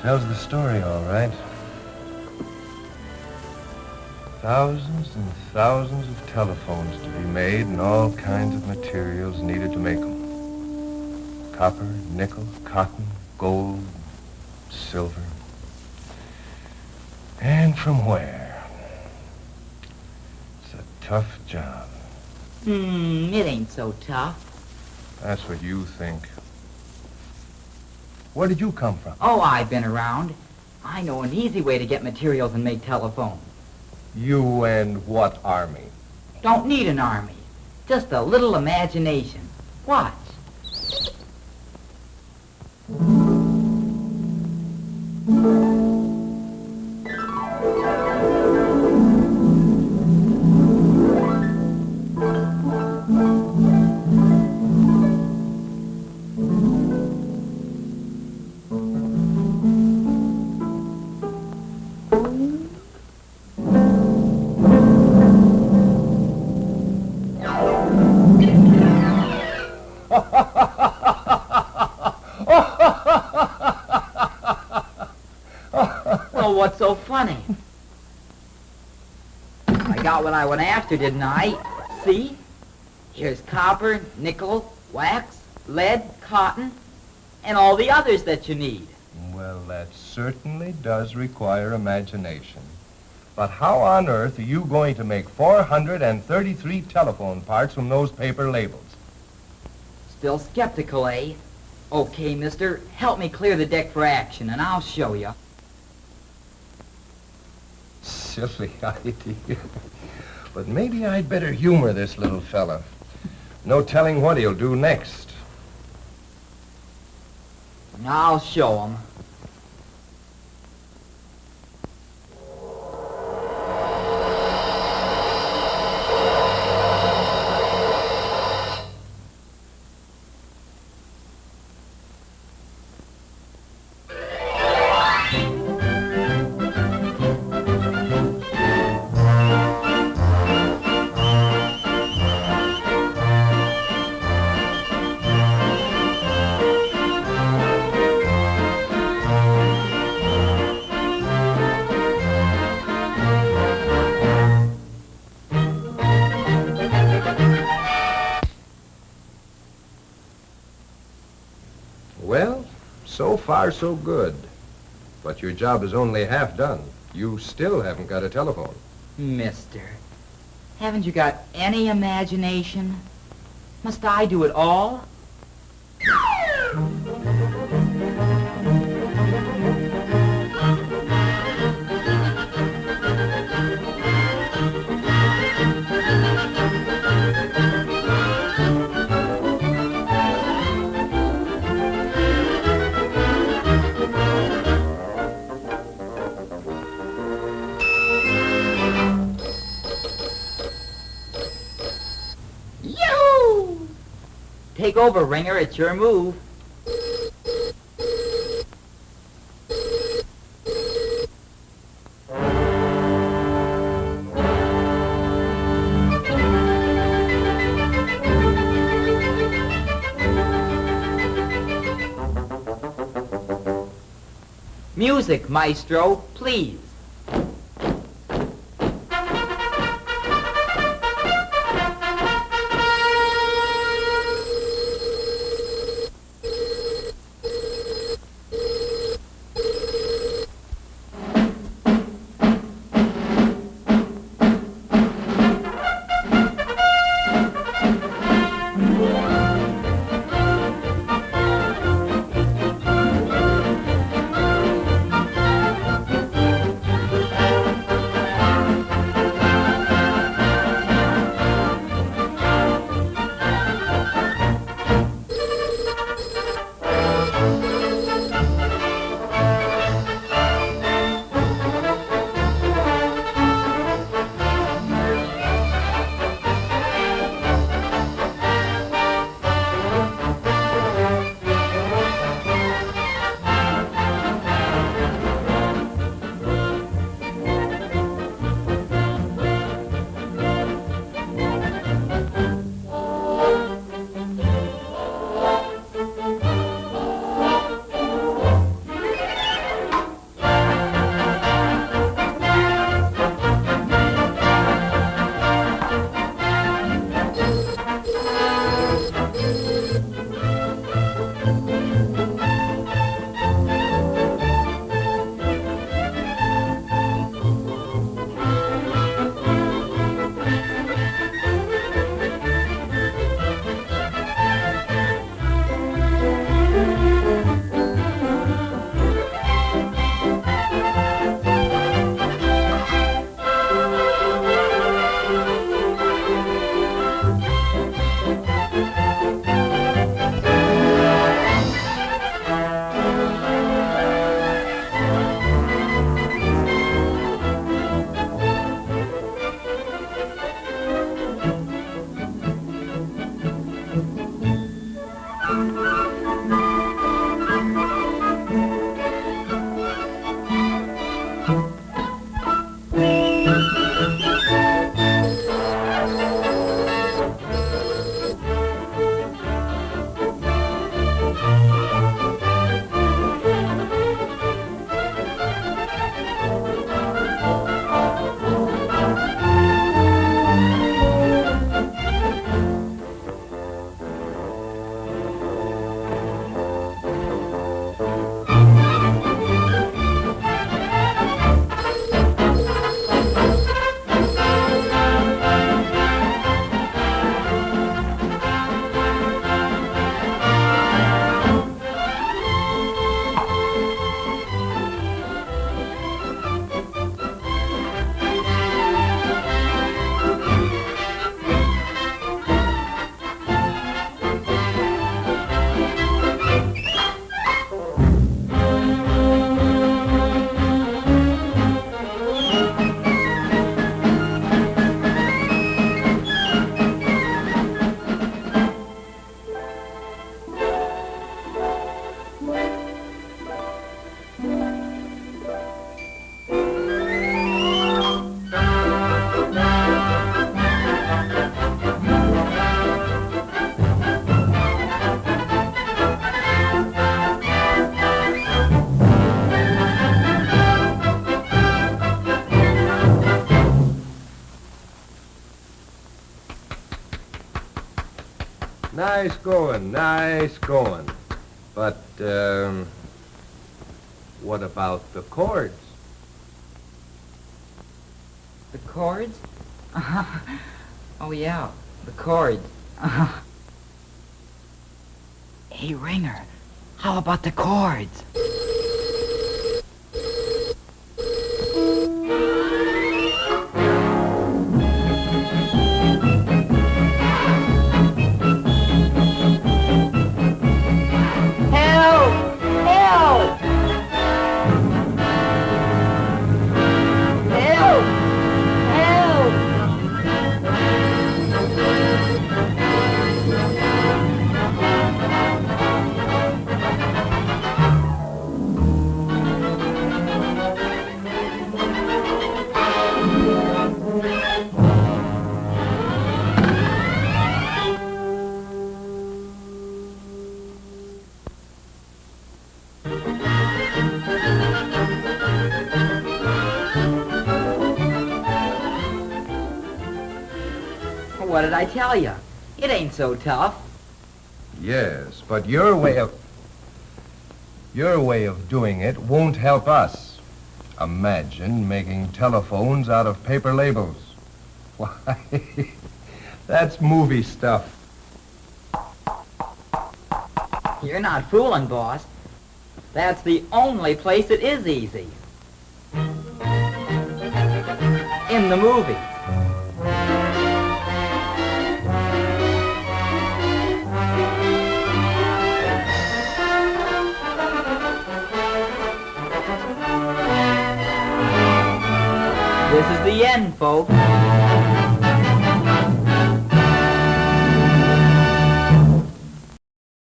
Tells the story, all right. Thousands and thousands of telephones to be made and all kinds of materials needed to make them. Copper, nickel, cotton, gold, silver. And from where? It's a tough job. It ain't so tough. That's what you think. Where did you come from? Oh, I've been around. I know an easy way to get materials and make telephones. You and what army? Don't need an army. Just a little imagination. Watch. Well, what's so funny? I got what I went after, didn't I? See? Here's copper, nickel, wax, lead, cotton, and all the others that you need. Well, that certainly does require imagination. But how on earth are you going to make 433 telephone parts from those paper labels? Still skeptical, eh? Okay, mister, help me clear the deck for action, and I'll show you. Silly idea. But maybe I'd better humor this little fella. No telling what he'll do next. I'll show him. Well, so far so good. But your job is only half done. You still haven't got a telephone. Mister, haven't you got any imagination? Must I do it all? Yoo! Take over, Ringer. It's your move. Music, maestro, please. Nice going, nice going. But, what about the chords? The chords? Oh, yeah, the chords. Hey, Ringer, how about the chords? Help! Help! Help! Help! What did I tell you? It ain't so tough. Yes, but your way of doing it won't help us. Imagine making telephones out of paper labels. Why, that's movie stuff. You're not fooling, boss. That's the only place it is easy. In the movie. This is the end, folks.